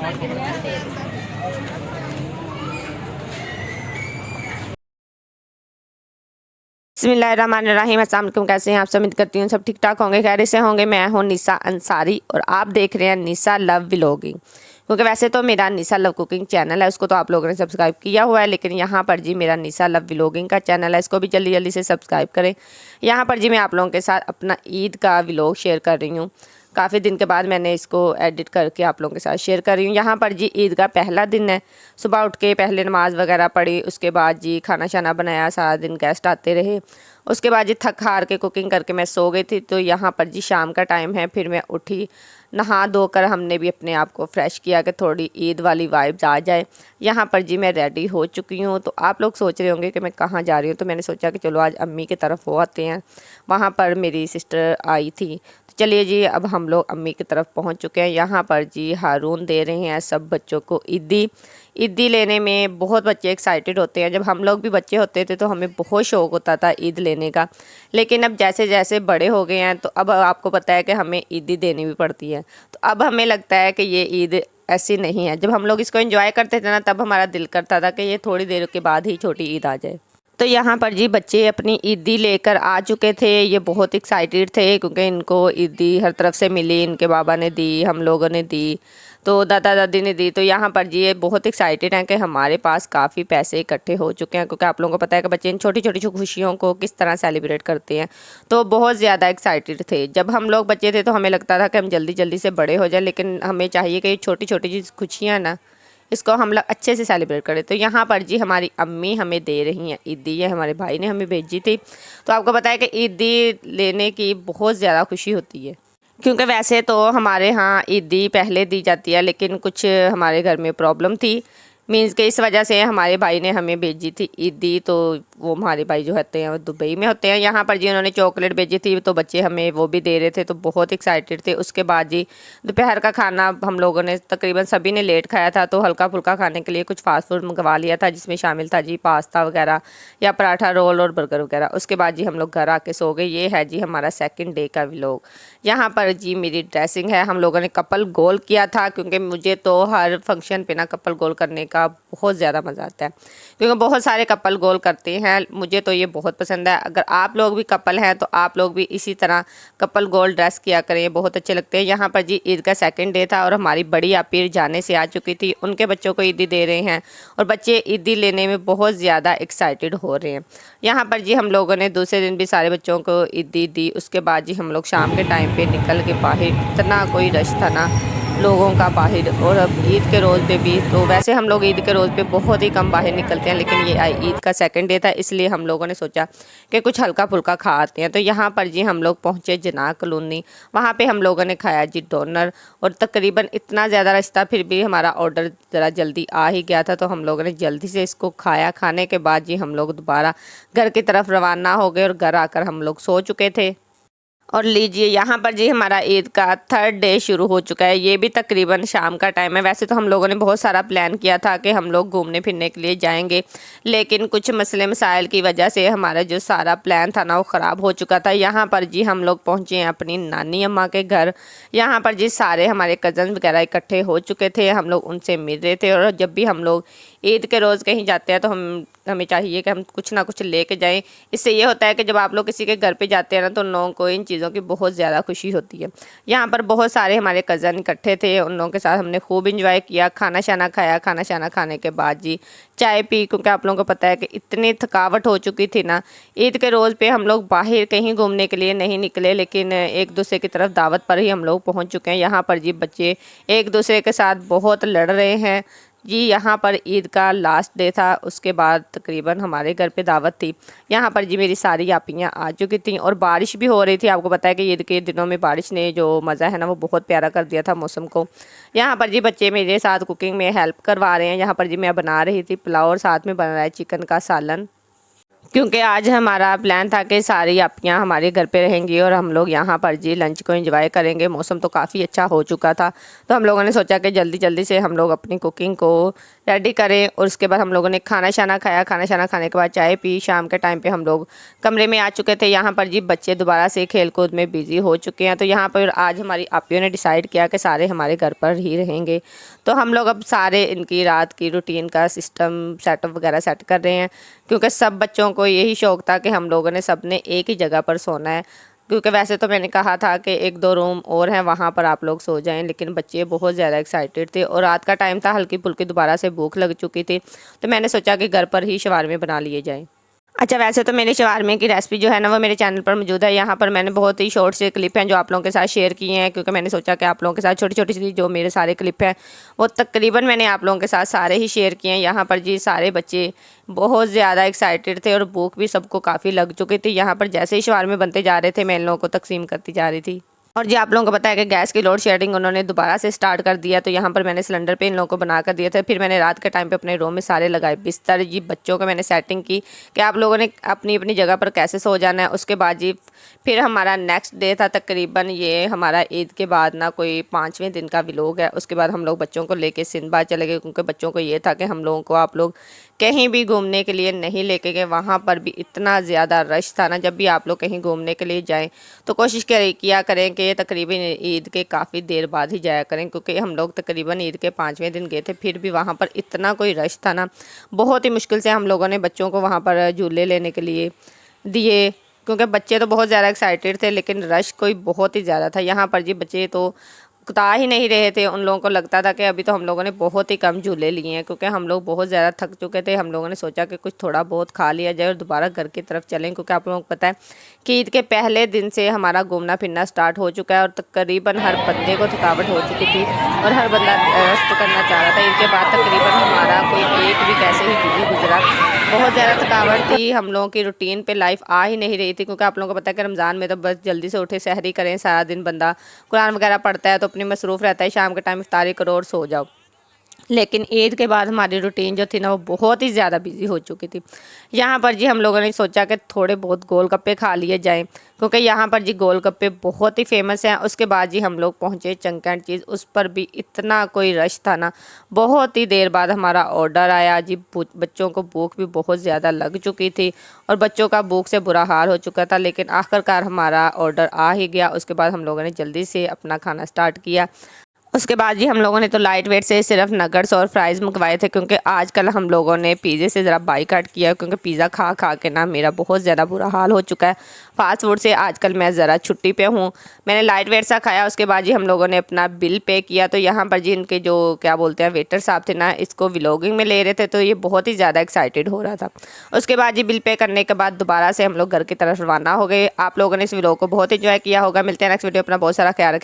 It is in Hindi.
बिस्मिल्लाहिर्रहमानिर्रहीम। अस्सलाम वालेकुम। कैसे हैं आप सब? उम्मीद करती हूँ सब ठीक ठाक होंगे, खैर से होंगे। मैं हूँ निसा अंसारी और आप देख रहे हैं निसा लव व्लॉगिंग। क्योंकि वैसे तो मेरा निसा लव कुकिंग चैनल है, उसको तो आप लोगों ने सब्सक्राइब किया हुआ है, लेकिन यहाँ पर जी मेरा निसा लव व्लॉगिंग का चैनल है, इसको भी जल्दी जल्दी से सब्सक्राइब करें। यहाँ पर जी मैं आप लोगों के साथ अपना ईद का व्लॉग शेयर कर रही हूँ। काफ़ी दिन के बाद मैंने इसको एडिट करके आप लोगों के साथ शेयर कर रही हूँ। यहाँ पर जी ईद का पहला दिन है। सुबह उठ के पहले नमाज़ वगैरह पढ़ी, उसके बाद जी खाना शाना बनाया, सारा दिन गेस्ट आते रहे। उसके बाद जी थक हार के कुकिंग करके मैं सो गई थी। तो यहाँ पर जी शाम का टाइम है, फिर मैं उठी, नहा धोकर हमने भी अपने आप को फ्रेश किया कि थोड़ी ईद वाली वाइब्स आ जाए। यहाँ पर जी मैं रेडी हो चुकी हूँ। तो आप लोग सोच रहे होंगे कि मैं कहाँ जा रही हूँ, तो मैंने सोचा कि चलो आज अम्मी की तरफ हो आते हैं। वहाँ पर मेरी सिस्टर आई थी, तो चलिए जी अब हम लोग अम्मी की तरफ पहुँच चुके हैं। यहाँ पर जी हारून दे रहे हैं सब बच्चों को ईदी। ईदी लेने में बहुत बच्चे एक्साइटेड होते हैं। जब हम लोग भी बच्चे होते थे तो हमें बहुत शौक़ होता था ईद लेने का, लेकिन अब जैसे जैसे बड़े हो गए हैं तो अब आपको पता है कि हमें ईदी देनी भी पड़ती है। तो अब हमें लगता है कि ये ईद ऐसी नहीं है। जब हम लोग इसको एंजॉय करते थे ना, तब हमारा दिल करता था कि ये थोड़ी देर के बाद ही छोटी ईद आ जाए। तो यहाँ पर जी बच्चे अपनी ईदी लेकर आ चुके थे। ये बहुत एक्साइटेड थे क्योंकि इनको ईदी हर तरफ से मिली, इनके बाबा ने दी, हम लोगों ने दी, तो दादा दादी ने दी। तो यहाँ पर जी ये बहुत एक्साइटेड हैं कि हमारे पास काफ़ी पैसे इकट्ठे हो चुके हैं, क्योंकि आप लोगों को पता है कि बच्चे इन छोटी छोटी खुशियों को किस तरह सेलिब्रेट करते हैं। तो बहुत ज़्यादा एक्साइटेड थे। जब हम लोग बच्चे थे तो हमें लगता था कि हम जल्दी जल्दी से बड़े हो जाए, लेकिन हमें चाहिए कि ये छोटी छोटी चीज़ खुशियाँ ना, इसको हम लोग अच्छे से सेलिब्रेट करें। तो यहाँ पर जी हमारी अम्मी हमें दे रही हैं ईदी, ये हमारे भाई ने हमें भेजी थी। तो आपको पता है कि ईदी लेने की बहुत ज़्यादा खुशी होती है, क्योंकि वैसे तो हमारे यहाँ ईदी पहले दी जाती है, लेकिन कुछ हमारे घर में प्रॉब्लम थी, मीन्स के इस वजह से हमारे भाई ने हमें भेजी थी ईदी। तो वो हमारे भाई जो होते हैं वो दुबई में होते हैं। यहाँ पर जी उन्होंने चॉकलेट भेजी थी, तो बच्चे हमें वो भी दे रहे थे, तो बहुत एक्साइटेड थे। उसके बाद जी दोपहर का खाना हम लोगों ने तकरीबन सभी ने लेट खाया था, तो हल्का फुल्का खाने के लिए कुछ फास्ट फूड मंगवा लिया था, जिसमें शामिल था जी पास्ता वगैरह या पराठा रोल और बर्गर वगैरह। उसके बाद जी हम लोग घर आके सो गए। ये है जी हमारा सेकेंड डे का व्लॉग। यहाँ पर जी मेरी ड्रेसिंग है, हम लोगों ने कपल गोल किया था, क्योंकि मुझे तो हर फंक्शन पे ना कपल गोल करने का बहुत ज़्यादा मज़ा आता है, क्योंकि बहुत सारे कपल गोल करते हैं। मुझे तो ये बहुत पसंद है। अगर आप लोग भी कपल हैं तो आप लोग भी इसी तरह कपल गोल ड्रेस किया करें, बहुत अच्छे लगते हैं। यहाँ पर जी ईद का सेकंड डे था और हमारी बड़ी आपी जाने से आ चुकी थी, उनके बच्चों को ईदी दे रहे हैं और बच्चे ईदी लेने में बहुत ज़्यादा एक्साइटेड हो रहे हैं। यहाँ पर जी हम लोगों ने दूसरे दिन भी सारे बच्चों को ईदी दी। उसके बाद जी हम लोग शाम के टाइम पे निकल के बाहर, इतना कोई रश था ना लोगों का बाहर। और अब ईद के रोज़ पे भी, तो वैसे हम लोग ईद के रोज़ पे बहुत ही कम बाहर निकलते हैं, लेकिन ये ईद का सेकंड डे था, इसलिए हम लोगों ने सोचा कि कुछ हल्का फुल्का खा आते हैं। तो यहाँ पर जी हम लोग पहुँचे जना कॉलोनी, वहाँ पे हम लोगों ने खाया जी डोनर। और तकरीबन इतना ज़्यादा रश था, फिर भी हमारा ऑर्डर ज़रा जल्दी आ ही गया था, तो हम लोगों ने जल्दी से इसको खाया। खाने के बाद जी हम लोग दोबारा घर की तरफ रवाना हो गए और घर आकर हम लोग सो चुके थे। और लीजिए यहाँ पर जी हमारा ईद का थर्ड डे शुरू हो चुका है। ये भी तकरीबन शाम का टाइम है। वैसे तो हम लोगों ने बहुत सारा प्लान किया था कि हम लोग घूमने फिरने के लिए जाएंगे, लेकिन कुछ मसले मसाइल की वजह से हमारा जो सारा प्लान था ना वो ख़राब हो चुका था। यहाँ पर जी हम लोग पहुँचे हैं अपनी नानी अम्मा के घर। यहाँ पर जी सारे हमारे कज़न वगैरह इकट्ठे हो चुके थे, हम लोग उनसे मिल रहे थे। और जब भी हम लोग ईद के रोज़ कहीं जाते हैं तो हमें चाहिए कि हम कुछ ना कुछ लेके जाएं। इससे ये होता है कि जब आप लोग किसी के घर पे जाते हैं ना, तो उन लोगों को इन चीज़ों की बहुत ज़्यादा खुशी होती है। यहाँ पर बहुत सारे हमारे कज़न इकट्ठे थे, उन लोगों के साथ हमने खूब इंजॉय किया, खाना शाना खाया। खाना शाना खाने के बाद जी चाय पी, क्योंकि आप लोगों को पता है कि इतनी थकावट हो चुकी थी ना। ईद के रोज़ पे हम लोग बाहर कहीं घूमने के लिए नहीं निकले, लेकिन एक दूसरे की तरफ दावत पर ही हम लोग पहुँच चुके हैं। यहाँ पर जी बच्चे एक दूसरे के साथ बहुत लड़ रहे हैं जी। यहाँ पर ईद का लास्ट डे था, उसके बाद तकरीबन हमारे घर पे दावत थी। यहाँ पर जी मेरी सारी आपियाँ आ चुकी थी और बारिश भी हो रही थी। आपको पता है कि ईद के दिनों में बारिश ने जो मज़ा है ना वो बहुत प्यारा कर दिया था मौसम को। यहाँ पर जी बच्चे मेरे साथ कुकिंग में हेल्प करवा रहे हैं। यहाँ पर जी मैं बना रही थी पुलाव और साथ में बन रहा है चिकन का सालन। क्योंकि आज हमारा प्लान था कि सारी आपियाँ हमारे घर पे रहेंगी और हम लोग यहाँ पर जी लंच को एंजॉय करेंगे। मौसम तो काफ़ी अच्छा हो चुका था, तो हम लोगों ने सोचा कि जल्दी जल्दी से हम लोग अपनी कुकिंग को रेडी करें। और उसके बाद हम लोगों ने खाना शाना खाया। खाना शाना खाने के बाद चाय पी। शाम के टाइम पे हम लोग कमरे में आ चुके थे। यहाँ पर जी बच्चे दोबारा से खेल कूद में बिज़ी हो चुके हैं। तो यहाँ पर आज हमारी आपियों ने डिसाइड किया कि सारे हमारे घर पर ही रहेंगे। तो हम लोग अब सारे इनकी रात की रूटीन का सिस्टम सेटअप वगैरह सेट कर रहे हैं, क्योंकि सब बच्चों को यही शौक़ था कि हम लोगों ने सब ने एक ही जगह पर सोना है। क्योंकि वैसे तो मैंने कहा था कि 1-2 रूम और हैं, वहाँ पर आप लोग सो जाएं, लेकिन बच्चे बहुत ज़्यादा एक्साइटेड थे और रात का टाइम था, हल्की फुल्की दोबारा से भूख लग चुकी थी। तो मैंने सोचा कि घर पर ही शवारमे बना लिए जाएँ। अच्छा, वैसे तो मेरे शवारमे की रेसिपी जो है ना वो मेरे चैनल पर मौजूद है। यहाँ पर मैंने बहुत ही शॉर्ट से क्लिप हैं जो आप लोगों के साथ शेयर किए हैं, क्योंकि मैंने सोचा कि आप लोगों के साथ छोटी छोटी सी जो मेरे सारे क्लिप हैं वो तकरीबन मैंने आप लोगों के साथ सारे ही शेयर किए हैं। यहाँ पर जी सारे बच्चे बहुत ज़्यादा एक्साइटेड थे और भूख भी सबको काफ़ी लग चुकी थी। यहाँ पर जैसे ही शवारमे बनते जा रहे थे मैं इन लोगों को तकसीम करती जा रही थी। और जी आप लोगों को पता है कि गैस की लोड शेडिंग उन्होंने दोबारा से स्टार्ट कर दिया। तो यहाँ पर मैंने सिलेंडर पे इन लोगों को बना कर दिया था। फिर मैंने रात के टाइम पे अपने रूम में सारे लगाए बिस्तर। जी बच्चों को मैंने सेटिंग की कि आप लोगों ने अपनी अपनी जगह पर कैसे सो जाना है। उसके बाद जी फिर हमारा नेक्स्ट डे था, तकरीबन ये हमारा ईद के बाद ना कोई 5वें दिन का व्लॉग है। उसके बाद हम लोग बच्चों को लेके सिंदबाद चले गए, क्योंकि बच्चों को ये था कि हम लोगों को आप लोग कहीं भी घूमने के लिए नहीं लेके गए। वहाँ पर भी इतना ज़्यादा रश था ना। जब भी आप लोग कहीं घूमने के लिए जाएं तो कोशिश किया करें कि तकरीबन ईद के काफ़ी देर बाद ही जाया करें, क्योंकि हम लोग तकरीबन ईद के 5वें दिन गए थे। फिर भी वहाँ पर इतना कोई रश था ना, बहुत ही मुश्किल से हम लोगों ने बच्चों को वहाँ पर झूले लेने के लिए दिए, क्योंकि बच्चे तो बहुत ज़्यादा एक्साइटेड थे, लेकिन रश कोई बहुत ही ज़्यादा था। यहाँ पर जी बच्चे तो उता ही नहीं रहे थे। उन लोगों को लगता था कि अभी तो हम लोगों ने बहुत ही कम झूले लिए हैं, क्योंकि हम लोग बहुत ज़्यादा थक चुके थे। हम लोगों ने सोचा कि कुछ थोड़ा बहुत खा लिया जाए और दोबारा घर की तरफ चलें, क्योंकि आप लोगों को पता है कि ईद के पहले दिन से हमारा घूमना फिरना स्टार्ट हो चुका है और तकरीबन हर बंदे को थकावट हो चुकी थी और हर बंदा रेस्ट करना चाह रहा था। ईद के बाद तकरीबन हमारा कोई एक वीक ऐसे ही बिजी गुजरा। बहुत ज़्यादा थकावट थी, हम लोगों की रूटीन पे लाइफ आ ही नहीं रही थी, क्योंकि आप लोगों को पता है कि रमज़ान में तो बस जल्दी से उठे सहरी करें, सारा दिन बंदा कुरान वगैरह पढ़ता है तो अपनी मसरूफ़ रहता है, शाम के टाइम इफ्तारी करो और सो जाओ। लेकिन ईद के बाद हमारी रूटीन जो थी ना वो बहुत ही ज़्यादा बिजी हो चुकी थी। यहाँ पर जी हम लोगों ने सोचा कि थोड़े बहुत गोलगप्पे खा लिए जाएं, क्योंकि यहाँ पर जी गोलगप्पे बहुत ही फेमस हैं। उसके बाद जी हम लोग पहुँचे चंक एंड चीज़, उस पर भी इतना कोई रश था ना। बहुत ही देर बाद हमारा ऑर्डर आया जी। बच्चों को भूख भी बहुत ज़्यादा लग चुकी थी और बच्चों का भूख से बुरा हाल हो चुका था, लेकिन आखिरकार हमारा ऑर्डर आ ही गया। उसके बाद हम लोगों ने जल्दी से अपना खाना स्टार्ट किया। उसके बाद जी हम लोगों ने तो लाइट वेट से सिर्फ नगर्स और फ्राइज़ मंगवाए थे, क्योंकि आजकल हम लोगों ने पिज़्ज़े से ज़रा बाइकआउट किया, क्योंकि पिज़्ज़ा खा खा के ना मेरा बहुत ज़्यादा बुरा हाल हो चुका है। फास्ट फूड से आजकल मैं ज़रा छुट्टी पे हूँ। मैंने लाइट वेट सा खाया। उसके बाद जी हम लोगों ने अपना बिल पे किया। तो यहाँ पर जी इनके जो क्या बोलते हैं वेटर साहब थे ना, इसको व्लॉगिंग में ले रहे थे, तो ये बहुत ही ज़्यादा एक्साइटेड हो रहा था। उसके बाद जी बिल पे करने के बाद दोबारा से हम लोग घर की तरफ रवाना हो गए। आप लोगों ने इस व्लॉग को बहुत इंजॉय किया होगा। मिलते हैं नेक्स्ट वीडियो। अपना बहुत सारा ख्याल रखें।